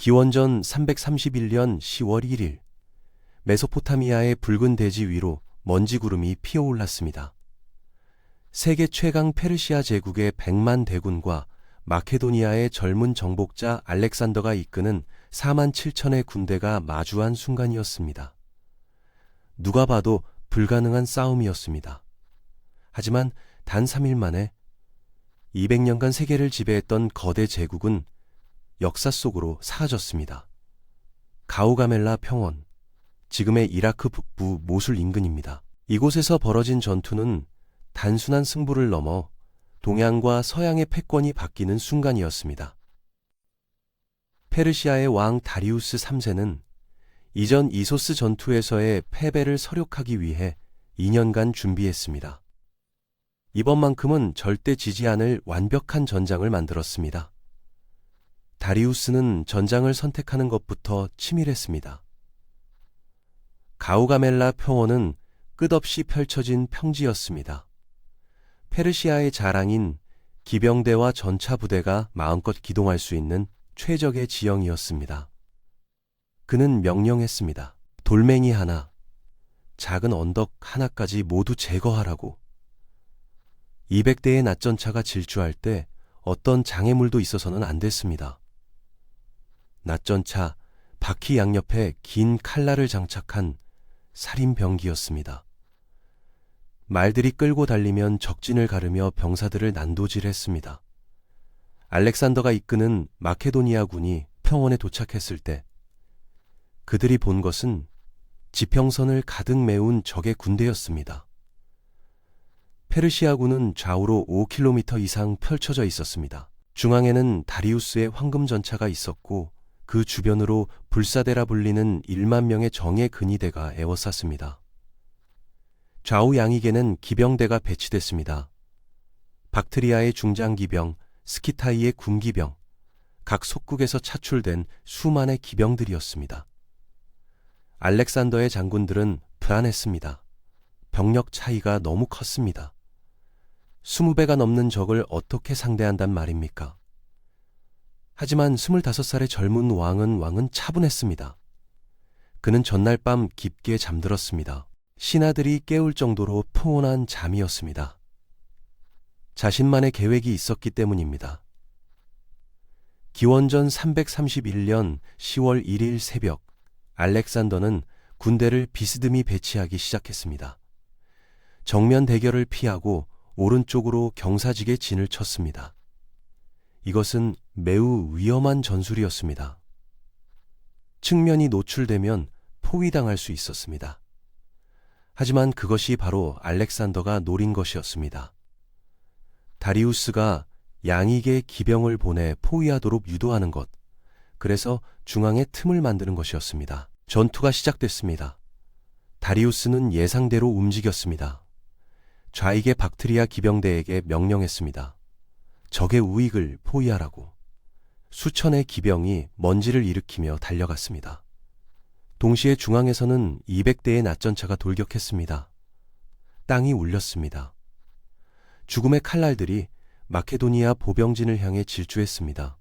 기원전 331년 10월 1일, 메소포타미아의 붉은 대지 위로 먼지 구름이 피어올랐습니다. 세계 최강 페르시아 제국의 100만 대군과 마케도니아의 젊은 정복자 알렉산더가 이끄는 4만 7천의 군대가 마주한 순간이었습니다. 누가 봐도 불가능한 싸움이었습니다. 하지만 단 3일 만에 200년간 세계를 지배했던 거대 제국은 역사 속으로 사라졌습니다. 가우가멜라 평원, 지금의 이라크 북부 모술 인근입니다. 이곳에서 벌어진 전투는 단순한 승부를 넘어 동양과 서양의 패권이 바뀌는 순간이었습니다. 페르시아의 왕 다리우스 3세는 이전 이소스 전투에서의 패배를 서력하기 위해 2년간 준비했습니다. 이번만큼은 절대 지지 않을 완벽한 전장을 만들었습니다. 다리우스는 전장을 선택하는 것부터 치밀했습니다. 가우가멜라 평원은 끝없이 펼쳐진 평지였습니다. 페르시아의 자랑인 기병대와 전차 부대가 마음껏 기동할 수 있는 최적의 지형이었습니다. 그는 명령했습니다. 돌멩이 하나, 작은 언덕 하나까지 모두 제거하라고. 200대의 낫전차가 질주할 때 어떤 장애물도 있어서는 안 됐습니다. 낫전차 바퀴 양옆에 긴 칼날을 장착한 살인병기였습니다. 말들이 끌고 달리면 적진을 가르며 병사들을 난도질했습니다. 알렉산더가 이끄는 마케도니아 군이 평원에 도착했을 때 그들이 본 것은 지평선을 가득 메운 적의 군대였습니다. 페르시아군은 좌우로 5km 이상 펼쳐져 있었습니다. 중앙에는 다리우스의 황금 전차가 있었고 그 주변으로 불사대라 불리는 1만 명의 정예 근위대가 에워쌌습니다. 좌우 양익에는 기병대가 배치됐습니다. 박트리아의 중장기병, 스키타이의 군기병, 각 속국에서 차출된 수만의 기병들이었습니다. 알렉산더의 장군들은 불안했습니다. 병력 차이가 너무 컸습니다. 20배가 넘는 적을 어떻게 상대한단 말입니까? 하지만 25살의 젊은 왕은 차분했습니다. 그는 전날 밤 깊게 잠들었습니다. 신하들이 깨울 정도로 평온한 잠이었습니다. 자신만의 계획이 있었기 때문입니다. 기원전 331년 10월 1일 새벽, 알렉산더는 군대를 비스듬히 배치하기 시작했습니다. 정면 대결을 피하고 오른쪽으로 경사지게 진을 쳤습니다. 이것은 매우 위험한 전술이었습니다. 측면이 노출되면 포위당할 수 있었습니다. 하지만 그것이 바로 알렉산더가 노린 것이었습니다. 다리우스가 양익의 기병을 보내 포위하도록 유도하는 것, 그래서 중앙에 틈을 만드는 것이었습니다. 전투가 시작됐습니다. 다리우스는 예상대로 움직였습니다. 좌익의 박트리아 기병대에게 명령했습니다. 적의 우익을 포위하라고. 수천의 기병이 먼지를 일으키며 달려갔습니다. 동시에 중앙에서는 200대의 낫전차가 돌격했습니다. 땅이 울렸습니다. 죽음의 칼날들이 마케도니아 보병진을 향해 질주했습니다.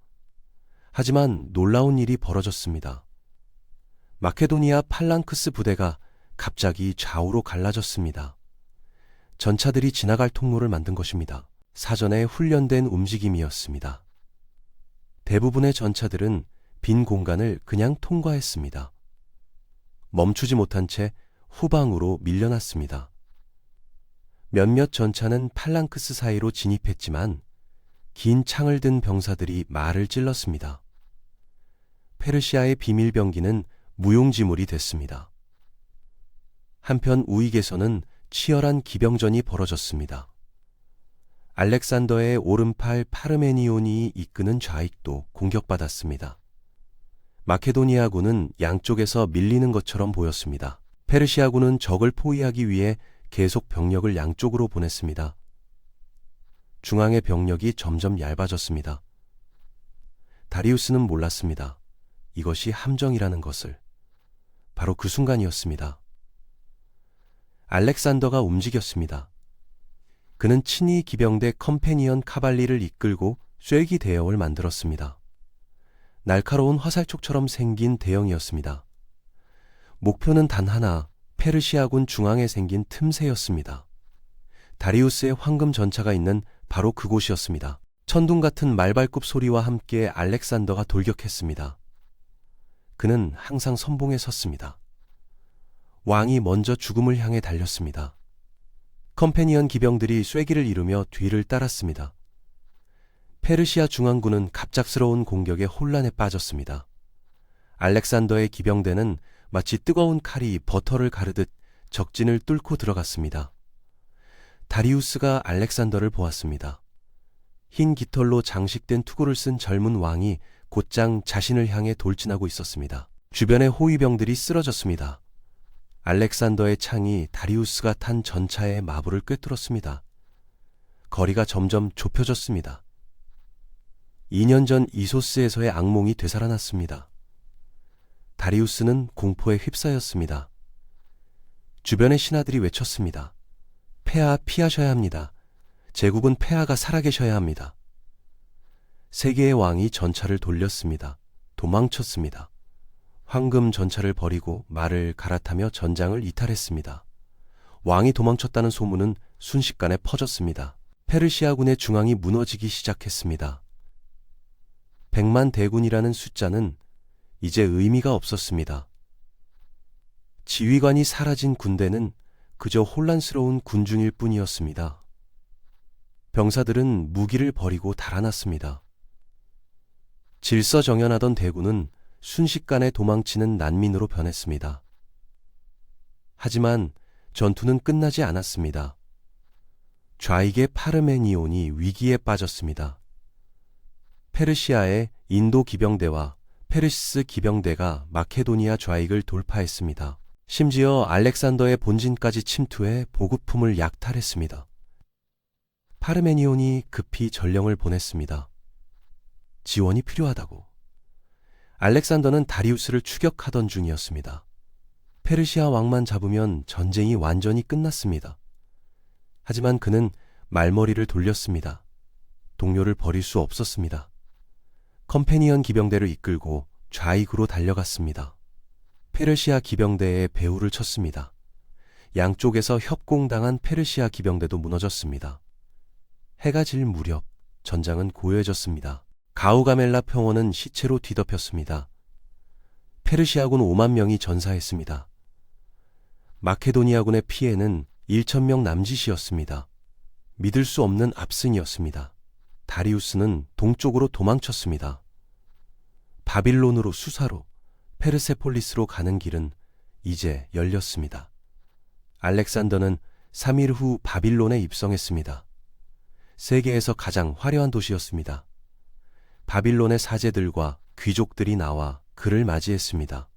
하지만 놀라운 일이 벌어졌습니다. 마케도니아 팔랑크스 부대가 갑자기 좌우로 갈라졌습니다. 전차들이 지나갈 통로를 만든 것입니다. 사전에 훈련된 움직임이었습니다. 대부분의 전차들은 빈 공간을 그냥 통과했습니다. 멈추지 못한 채 후방으로 밀려났습니다. 몇몇 전차는 팔랑크스 사이로 진입했지만 긴 창을 든 병사들이 말을 찔렀습니다. 페르시아의 비밀병기는 무용지물이 됐습니다. 한편 우익에서는 치열한 기병전이 벌어졌습니다. 알렉산더의 오른팔 파르메니온이 이끄는 좌익도 공격받았습니다. 마케도니아군은 양쪽에서 밀리는 것처럼 보였습니다. 페르시아군은 적을 포위하기 위해 계속 병력을 양쪽으로 보냈습니다. 중앙의 병력이 점점 얇아졌습니다. 다리우스는 몰랐습니다. 이것이 함정이라는 것을. 바로 그 순간이었습니다. 알렉산더가 움직였습니다. 그는 친히 기병대 컴패니언 카발리를 이끌고 쐐기 대역을 만들었습니다. 날카로운 화살촉처럼 생긴 대형이었습니다. 목표는 단 하나, 페르시아군 중앙에 생긴 틈새였습니다. 다리우스의 황금 전차가 있는 바로 그곳이었습니다. 천둥 같은 말발굽 소리와 함께 알렉산더가 돌격했습니다. 그는 항상 선봉에 섰습니다. 왕이 먼저 죽음을 향해 달렸습니다. 컴패니언 기병들이 쐐기를 이루며 뒤를 따랐습니다. 페르시아 중앙군은 갑작스러운 공격에 혼란에 빠졌습니다. 알렉산더의 기병대는 마치 뜨거운 칼이 버터를 가르듯 적진을 뚫고 들어갔습니다. 다리우스가 알렉산더를 보았습니다. 흰 깃털로 장식된 투구를 쓴 젊은 왕이 곧장 자신을 향해 돌진하고 있었습니다. 주변의 호위병들이 쓰러졌습니다. 알렉산더의 창이 다리우스가 탄 전차의 마부를 꿰뚫었습니다. 거리가 점점 좁혀졌습니다. 2년 전 이소스에서의 악몽이 되살아났습니다. 다리우스는 공포에 휩싸였습니다. 주변의 신하들이 외쳤습니다. 폐하 피하셔야 합니다. 제국은 폐하가 살아계셔야 합니다. 세계의 왕이 전차를 돌렸습니다. 도망쳤습니다. 황금 전차를 버리고 말을 갈아타며 전장을 이탈했습니다. 왕이 도망쳤다는 소문은 순식간에 퍼졌습니다. 페르시아군의 중앙이 무너지기 시작했습니다. 100만 대군이라는 숫자는 이제 의미가 없었습니다. 지휘관이 사라진 군대는 그저 혼란스러운 군중일 뿐이었습니다. 병사들은 무기를 버리고 달아났습니다. 질서정연하던 대군은 순식간에 도망치는 난민으로 변했습니다. 하지만 전투는 끝나지 않았습니다. 좌익의 파르메니온이 위기에 빠졌습니다. 페르시아의 인도 기병대와 페르시스 기병대가 마케도니아 좌익을 돌파했습니다. 심지어 알렉산더의 본진까지 침투해 보급품을 약탈했습니다. 파르메니온이 급히 전령을 보냈습니다. 지원이 필요하다고. 알렉산더는 다리우스를 추격하던 중이었습니다. 페르시아 왕만 잡으면 전쟁이 완전히 끝났습니다. 하지만 그는 말머리를 돌렸습니다. 동료를 버릴 수 없었습니다. 컴패니언 기병대를 이끌고 좌익으로 달려갔습니다. 페르시아 기병대에 배후를 쳤습니다. 양쪽에서 협공당한 페르시아 기병대도 무너졌습니다. 해가 질 무렵 전장은 고요해졌습니다. 가우가멜라 평원은 시체로 뒤덮였습니다. 페르시아군 5만 명이 전사했습니다. 마케도니아군의 피해는 1,000명 남짓이었습니다. 믿을 수 없는 압승이었습니다. 다리우스는 동쪽으로 도망쳤습니다. 바빌론으로 수사로, 페르세폴리스로 가는 길은 이제 열렸습니다. 알렉산더는 3일 후 바빌론에 입성했습니다. 세계에서 가장 화려한 도시였습니다. 바빌론의 사제들과 귀족들이 나와 그를 맞이했습니다.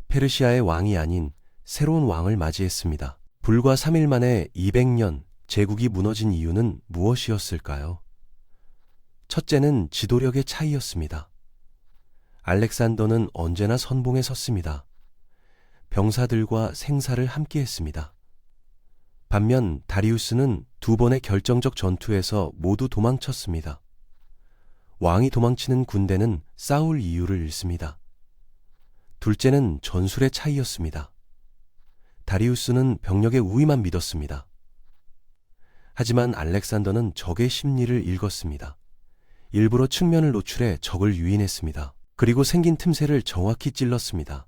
페르시아의 왕이 아닌 새로운 왕을 맞이했습니다. 불과 3일 만에 200년 제국이 무너진 이유는 무엇이었을까요? 첫째는 지도력의 차이였습니다. 알렉산더는 언제나 선봉에 섰습니다. 병사들과 생사를 함께했습니다. 반면 다리우스는 2번의 결정적 전투에서 모두 도망쳤습니다. 왕이 도망치는 군대는 싸울 이유를 잃습니다. 둘째는 전술의 차이였습니다. 다리우스는 병력의 우위만 믿었습니다. 하지만 알렉산더는 적의 심리를 읽었습니다. 일부러 측면을 노출해 적을 유인했습니다. 그리고 생긴 틈새를 정확히 찔렀습니다.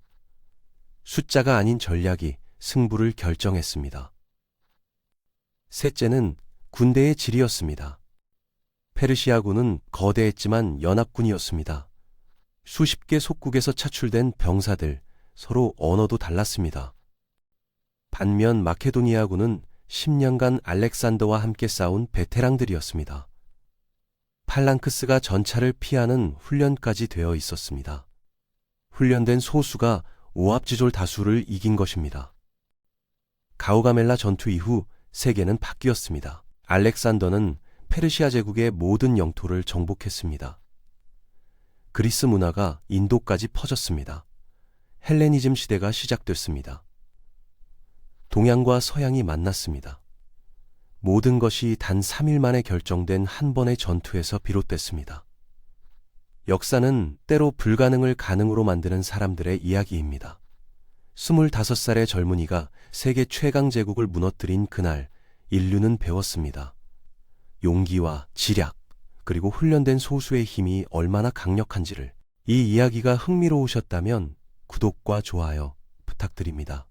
숫자가 아닌 전략이 승부를 결정했습니다. 셋째는 군대의 질이었습니다. 페르시아군은 거대했지만 연합군이었습니다. 수십 개 속국에서 차출된 병사들, 서로 언어도 달랐습니다. 반면 마케도니아군은 10년간 알렉산더와 함께 싸운 베테랑들이었습니다. 팔랑크스가 전차를 피하는 훈련까지 되어 있었습니다. 훈련된 소수가 오합지졸 다수를 이긴 것입니다. 가우가멜라 전투 이후 세계는 바뀌었습니다. 알렉산더는 페르시아 제국의 모든 영토를 정복했습니다. 그리스 문화가 인도까지 퍼졌습니다. 헬레니즘 시대가 시작됐습니다. 동양과 서양이 만났습니다. 모든 것이 단 3일 만에 결정된 한 번의 전투에서 비롯됐습니다. 역사는 때로 불가능을 가능으로 만드는 사람들의 이야기입니다. 25살의 젊은이가 세계 최강 제국을 무너뜨린 그날 인류는 배웠습니다. 용기와 지략, 그리고 훈련된 소수의 힘이 얼마나 강력한지를. 이 이야기가 흥미로우셨다면 구독과 좋아요 부탁드립니다.